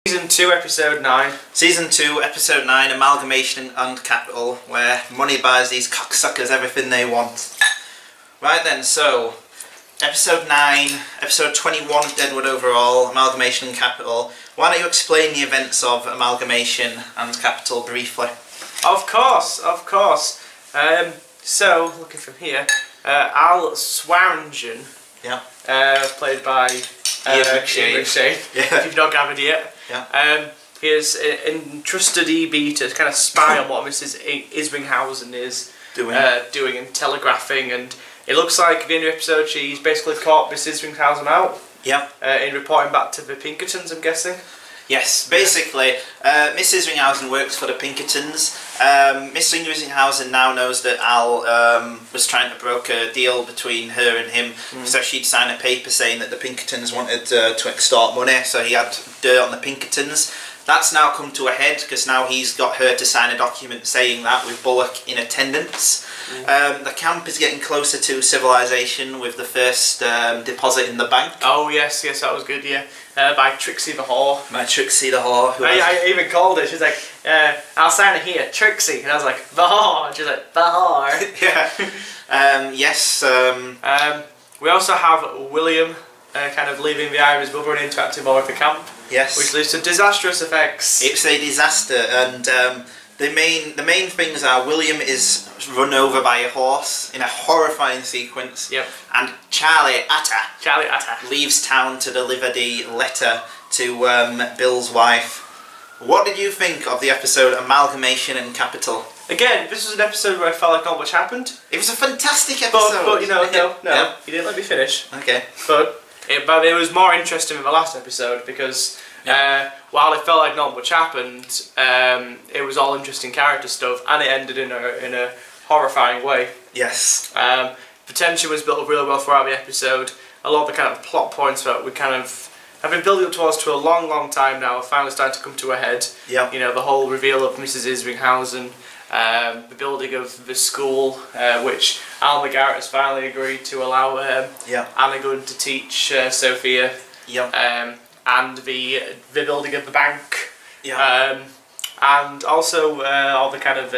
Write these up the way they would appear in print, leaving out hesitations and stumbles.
Season 2, Episode 9. Season 2, Episode 9, Amalgamation and Capital, where money buys these cocksuckers everything they want. Right then, so, Episode 9, Episode 21 of Deadwood overall, Amalgamation and Capital. Why don't you explain the events of Amalgamation and Capital briefly? Of course. So, looking from here, Al Swearingen, played by Ian McShane. If you've not gathered yet. He is entrusted EB to kind of spy on what Mrs. Isringhausen is doing and telegraphing, and it looks like at the end of the episode she's basically caught Mrs. Isringhausen out. In reporting back to the Pinkertons, I'm guessing. Yes, basically, Miss Isringhausen works for the Pinkertons. Miss Isringhausen now knows that Al was trying to broker a deal between her and him, so she'd sign a paper saying that the Pinkertons wanted to extort money, so he had dirt on the Pinkertons. That's now come to a head, because now he's got her to sign a document saying that, with Bullock in attendance. The camp is getting closer to civilization with the first deposit in the bank. Oh yes, that was good, by Trixie the Whore. By Trixie the Whore. I even called it, she's like, I'll sign it here, Trixie. And I was like, the whore. And she's like, the whore. Yes. We also have William kind of leaving the Irish brother and interacting more with the camp. Yes. Which leads to disastrous effects. It's a disaster, and the main things are William is run over by a horse in a horrifying sequence. And Charlie Atta leaves town to deliver the letter to Bill's wife. What did you think of the episode Amalgamation and Capital? Again, this was an episode where I felt like not much happened. It was a fantastic episode. But no, you didn't let me finish. Okay. But it was more interesting than the last episode because while it felt like not much happened, it was all interesting character stuff, and it ended in a horrifying way. Yes. The tension was built up really well throughout the episode. A lot of the kind of plot points that we kind of have been building up towards to a long time now are finally starting to come to a head. The whole reveal of Mrs. Isringhausen, the building of the school, which Al McGarrett has finally agreed to allow Anna Gunn to teach Sophia. And the building of the bank. And also all the kind of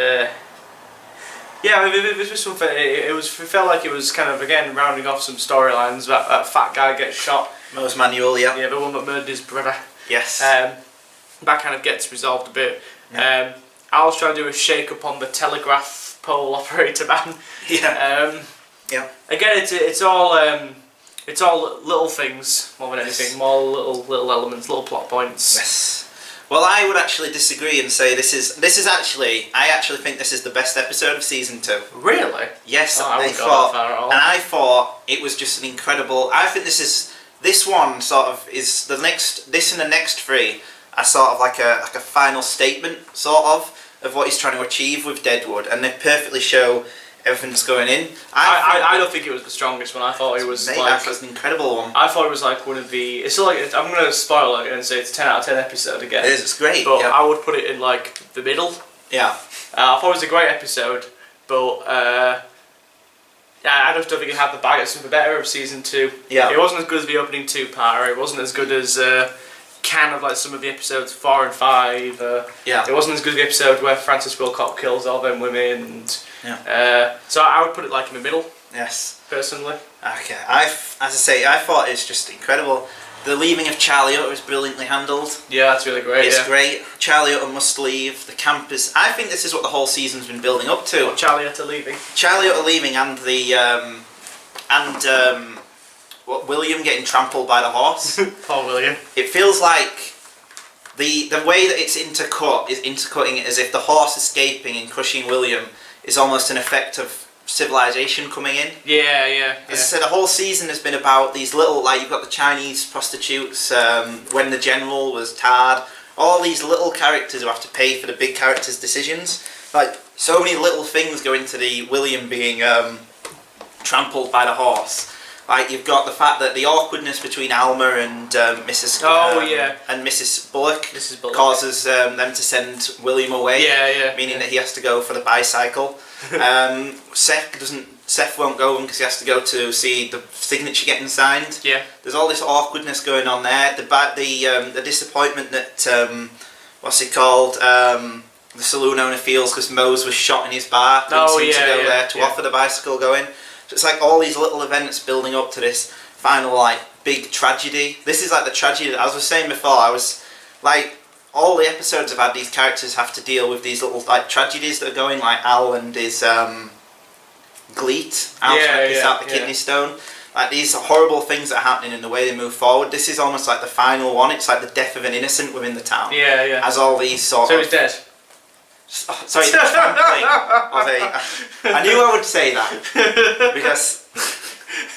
this was something. It felt like it was kind of again rounding off some storylines. That fat guy gets shot. Most Manuel, the one that murdered his brother. Yes. That kind of gets resolved a bit. Al's trying to do a shake up on the telegraph pole operator man. Again, it's all little things more than anything. More little elements, little plot points. Yes. Well, I would actually disagree and say this is actually. I actually think this is the best episode of season 2. Really? Yes, I wouldn't go that far at all. And I thought it was just an incredible. I think this one sort of is the next. This and the next 3 are sort of like a final statement, sort of what he's trying to achieve with Deadwood, and they perfectly show everything that's going in. I don't think it was the strongest one. I thought it was that was an incredible one. I thought it was like one of the. It's still like I'm going to spoil it and say it's a 10 out of 10 episode again. It is. It's great. But I would put it in like the middle. I thought it was a great episode, but I just don't think it had the bag. It's the better of season 2. It wasn't as good as the opening 2-parter. It wasn't as good as kind of like some of the episodes 4 and 5. It wasn't as good as the episode where Francis Wilcott kills all them women. And, so I would put it like in the middle. Yes. Personally. Okay. As I say, I thought it's just incredible. The leaving of Charlie Utter is brilliantly handled. Yeah, that's really great. It's great. Charlie Utter must leave. The camp is. I think this is what the whole season's been building up to. What, Charlie Utter leaving? Charlie Utter leaving, and William getting trampled by the horse. Poor William. It feels like the way that it's intercutting it as if the horse escaping and crushing William is almost an effect of civilization coming in. As I said, the whole season has been about these little, like you've got the Chinese prostitutes, when the general was tarred, all these little characters who have to pay for the big characters' decisions. Like, so many little things go into the William being trampled by the horse. Like, you've got the fact that the awkwardness between Alma and Mrs. And Mrs. Bullock, causes them to send William away. Meaning that he has to go for the bicycle. Seth Seth won't go because he has to go to see the signature getting signed. Yeah. There's all this awkwardness going on there. The disappointment that what's it called? The saloon owner feels because Mose was shot in his bar. Didn't seem to go there to offer the bicycle going. So it's like all these little events building up to this final like big tragedy. This is like the tragedy that, as I was saying before, I was like, all the episodes have had these characters have to deal with these little like tragedies that are going, like Al and his Gleet, Al trying to piss out the kidney stone. Like these horrible things that are happening in the way they move forward. This is almost like the final one. It's like the death of an innocent within the town. Yeah, yeah. As all these sort So of... he's dead? Sorry, the trampling of a... I knew I would say that. Because...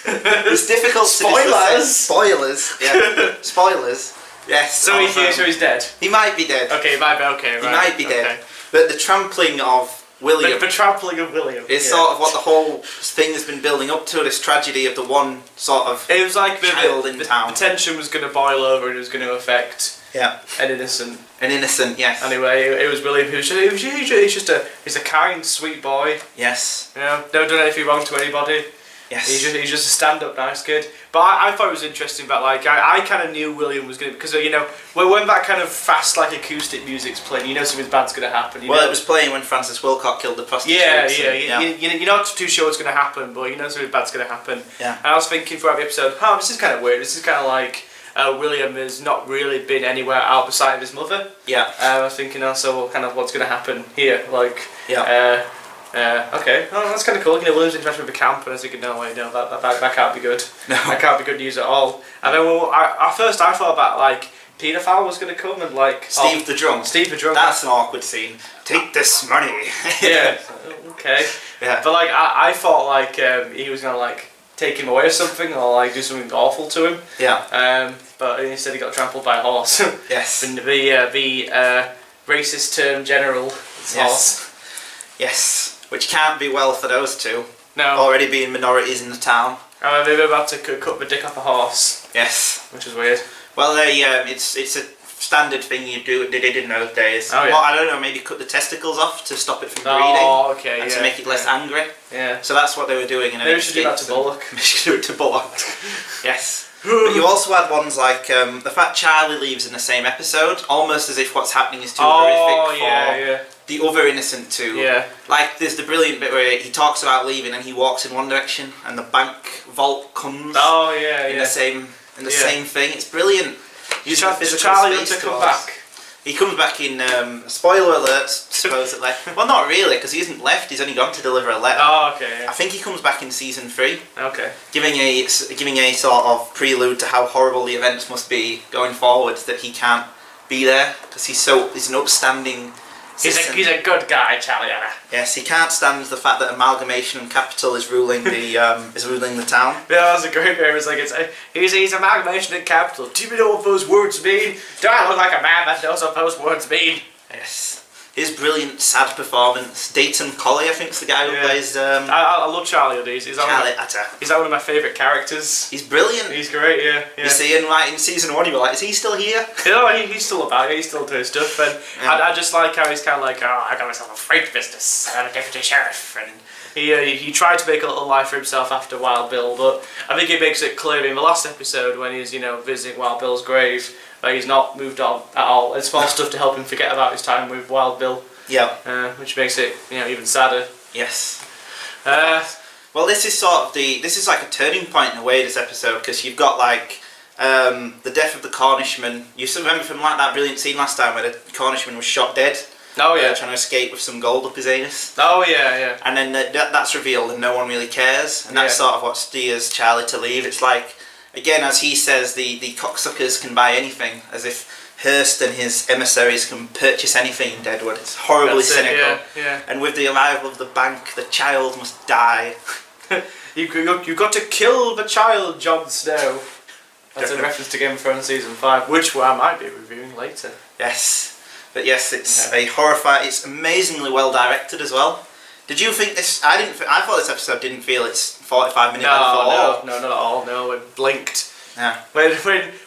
it's difficult to... Spoilers! Yeah. Spoilers. Yes. So he's dead? He might be dead. Okay, he might be, okay, right. He might be dead. But the trampling of William... The trampling of William. Is sort of what the whole thing has been building up to, this tragedy of the one sort of it was like child in town. The tension was going to boil over and it was going to affect an innocent. An innocent, yes. Anyway, it was William who's he's a kind, sweet boy. Yes. You know, never done anything wrong to anybody. Yes. He's just a stand-up nice kid. But I thought it was interesting about, like, I kind of knew William was going to... Because, you know, when that kind of fast, like, acoustic music's playing, you know something bad's going to happen. Well, it was playing when Francis Wilcott killed the prostitute. You're not too sure what's going to happen, but you know something bad's going to happen. Yeah. And I was thinking throughout the episode, this is kind of weird. This is kind of like... William has not really been anywhere out beside of his mother. Yeah. I was thinking also kind of what's going to happen here. Like... Yeah. Okay, that's kind of cool. You know, William's interacting with the camp, and I was thinking, no, wait, no, that can't be good. No. That can't be good news at all. And then at first I thought about, like, paedophile was going to come and, like... Steve the drunk. That's an awkward scene. Take this money. Yeah, okay. Yeah. But, like, I thought, like, he was going to, like, take him away or something, or, like, do something awful to him. Yeah. But instead he got trampled by a horse. Yes. The racist term general horse. Yes. Which can't be well for those two. No. Already being minorities in the town. They were about to cut the dick off a horse. Yes. Which is weird. Well, it's a standard thing they did in those days. Oh, yeah. Well, I don't know, maybe cut the testicles off to stop it from breeding. Oh, okay, and to make it less angry. Yeah. So that's what they were doing. Maybe we should do that to Bullock. Maybe we should do it to Bullock. Yes. But you also had ones like the fact Charlie leaves in the same episode, almost as if what's happening is too horrific for the other innocent two. Yeah. Like there's the brilliant bit where he talks about leaving and he walks in one direction and the bank vault comes. Oh yeah, in the same same thing. It's brilliant. Does Charlie want to come back? He comes back in, spoiler alerts, supposedly. Well, not really, because he isn't left, he's only gone to deliver a letter. Oh, okay, yeah. I think he comes back in season 3. Okay. Giving a sort of prelude to how horrible the events must be going forward, that he can't be there, because he's an upstanding citizen. He's a good guy, Charlie. Yes, he can't stand the fact that Amalgamation and Capital is ruling the town. Yeah, that's a great game. It's like he's Amalgamation and Capital. Do you know what those words mean? Do I look like a man that knows what those words mean? Yes. His brilliant, sad performance. Dayton Colley, I think, is the guy who plays... I love Charlie Utter. He's one of my favourite characters. He's brilliant. He's great, yeah. You see, and like in season 1, you were like, is he still here? He's still about it. He's still doing stuff. And I just like how he's kind of like, I got myself a freight business. I'm a deputy sheriff. And he tried to make a little life for himself after Wild Bill, but I think he makes it clear in the last episode when he's visiting Wild Bill's grave. He's not moved on at all. It's small stuff to help him forget about his time with Wild Bill. Yeah. Which makes it even sadder. Yes. Well, this is like a turning point in a way, this episode, because you've got like the death of the Cornishman. You still remember from like that brilliant scene last time where the Cornishman was shot dead? Oh yeah. Trying to escape with some gold up his anus. Oh yeah, yeah. And then that's revealed and no one really cares. And that's sort of what steers Charlie to leave. It's like, again, as he says, the cocksuckers can buy anything, as if Hearst and his emissaries can purchase anything in Deadwood. It's horribly cynical. Yeah. And with the arrival of the bank, the child must die. You've got to kill the child, Jon Snow. That's a reference to Game of Thrones Season 5, which I might be reviewing later. Yes. But yes, it's a horrifying... It's amazingly well directed as well. Did you think this... I thought this episode didn't feel its 45 minute length at all. No, not at all. No, it blinked. Yeah. When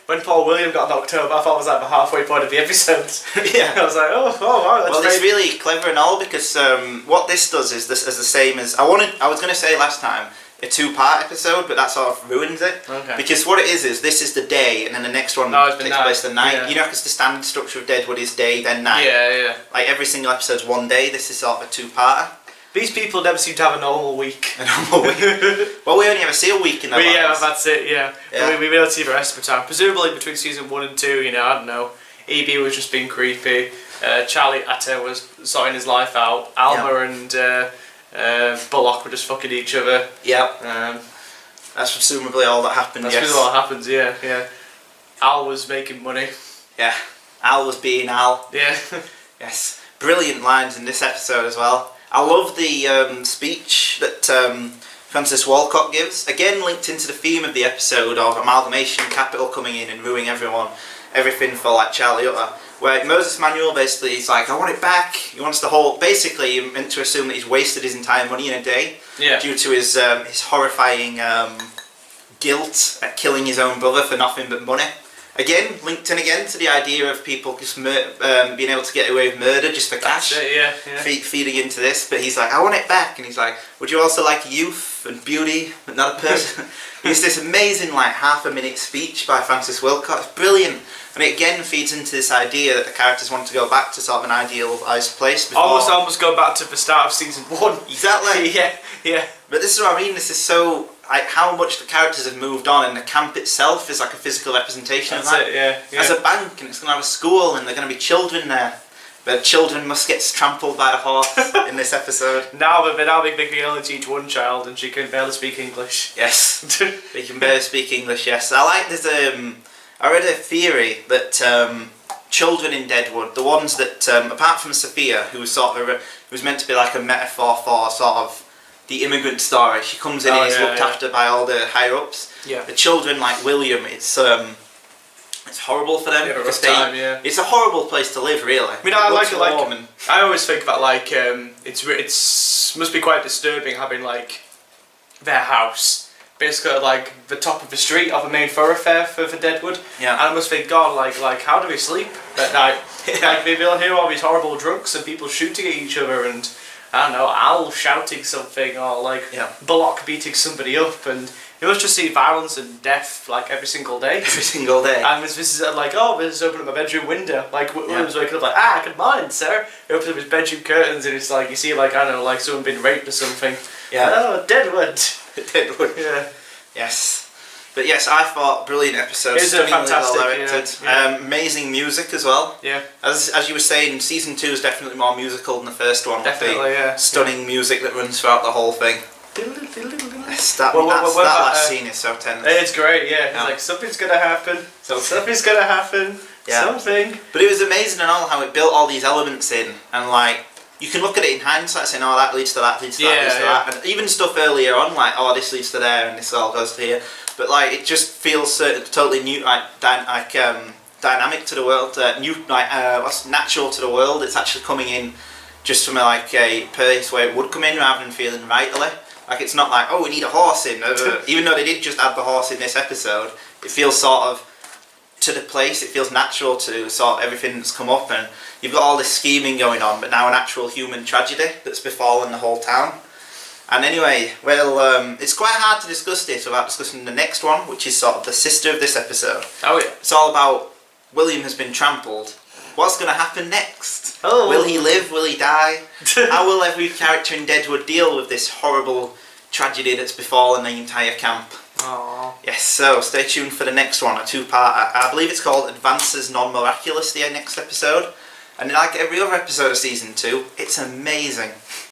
when Paul William got knocked over, I thought it was like the halfway point of the episode. Yeah. I was like, oh wow, that's well, it's really clever and all because what this does is the same as I was going to say last time. A 2-part episode, but that sort of ruins it. Okay. Because what it is this is the day, and then the next one takes place the night. Yeah. You know, because the standard structure of Deadwood is day, then night. Yeah. Like every single episode's one day. This is sort of a 2-parter. These people never seem to have a normal week. A normal week. Well, we only ever see a week in their lives. Yeah, that's it. Yeah. We don't see the rest of the time. Presumably between season 1 and 2, you know, I don't know. E.B. was just being creepy. Charlie Atta was sorting his life out. Alma and Bullock were just fucking each other. Yeah. That's presumably all that happened. That's presumably all that happens. Yeah. Al was making money. Yeah. Al was being Al. Yeah. Yes. Brilliant lines in this episode as well. I love the speech that Francis Walcott gives. Again, linked into the theme of the episode of Amalgamation and Capital coming in and ruining everything for like Charlie Utter. Where Moses Manuel basically is like, I want it back. He wants the whole. Basically, you're meant to assume that he's wasted his entire money in a day. Yeah. Due to his horrifying guilt at killing his own brother for nothing but money. Again, linked in again to the idea of people just being able to get away with murder just for cash. That's it, yeah. Feeding into this, but he's like, I want it back, and he's like, would you also like youth and beauty, but not a person? It's this amazing, like, 30-minute speech by Francis Wilcott. It's brilliant. And it again feeds into this idea that the characters want to go back to sort of an idealised place before. Almost go back to the start of season 1. Exactly. Yeah. But this is what I mean, this is so, like, how much the characters have moved on, and the camp itself is like a physical representation of that. Yeah. As a bank, and it's going to have a school, and there are going to be children there. But children must get trampled by a horse in this episode. Now they can only teach one child, and she can barely speak English. Yes. They can barely speak English, yes. I read a theory that children in Deadwood, the ones that, apart from Sophia, who was meant to be like a metaphor for sort of the immigrant story, she comes in and is looked after by all the higher ups. Yeah. The children like William, it's horrible for them because it's a horrible place to live, really. I mean, I like it. Like, I always think that like it's must be quite disturbing having like their house basically at like the top of the street of a main thoroughfare for Deadwood. Yeah. And I must think, God, like how do we sleep at night? Like they'll hear all these horrible drunks and people shooting at each other, and I don't know, Al shouting something, or like Bullock beating somebody up, and you must just see violence and death like every single day. Every single day. And this is like, this is open up my bedroom window. Like William's waking up like, good morning, sir. He opens up his bedroom curtains and it's like you see like, I don't know, like someone being raped or something. Yeah. Oh, Deadwood. Deadwood. Yeah. Yes. But yes, I thought brilliant episode. It's fantastic. Well directed. Yeah. Amazing music as well. Yeah. As you were saying, season 2 is definitely more musical than the first one. Definitely, yeah. Stunning music that runs throughout the whole thing. Yes, that last scene is so tense. It's great, yeah. It's like, something's gonna happen. Something's gonna happen. Yeah. Something. But it was amazing and all how it built all these elements in, and like you can look at it in hindsight saying, oh, that leads to that, leads to that, leads to that, and even stuff earlier on like, oh, this leads to there and this all goes to here. But like it just feels totally new, dynamic to the world, what's natural to the world. It's actually coming in just from like a place where it would come in rather than feeling rightly. Like it's not like, oh, we need a horse in. Even though they did just add the horse in this episode, it feels sort of to the place. It feels natural to sort of everything that's come up, and you've got all this scheming going on, but now an actual human tragedy that's befallen the whole town. And anyway, well, it's quite hard to discuss this without discussing the next one, which is sort of the sister of this episode. Oh yeah. It's all about William has been trampled. What's going to happen next? Oh. Will he live? Will he die? How will every character in Deadwood deal with this horrible tragedy that's befallen the entire camp? Aww. Yes, so stay tuned for the next one, a 2-part. I believe it's called Advances Non-Miraculous, the next episode. And like every other episode of season 2, it's amazing.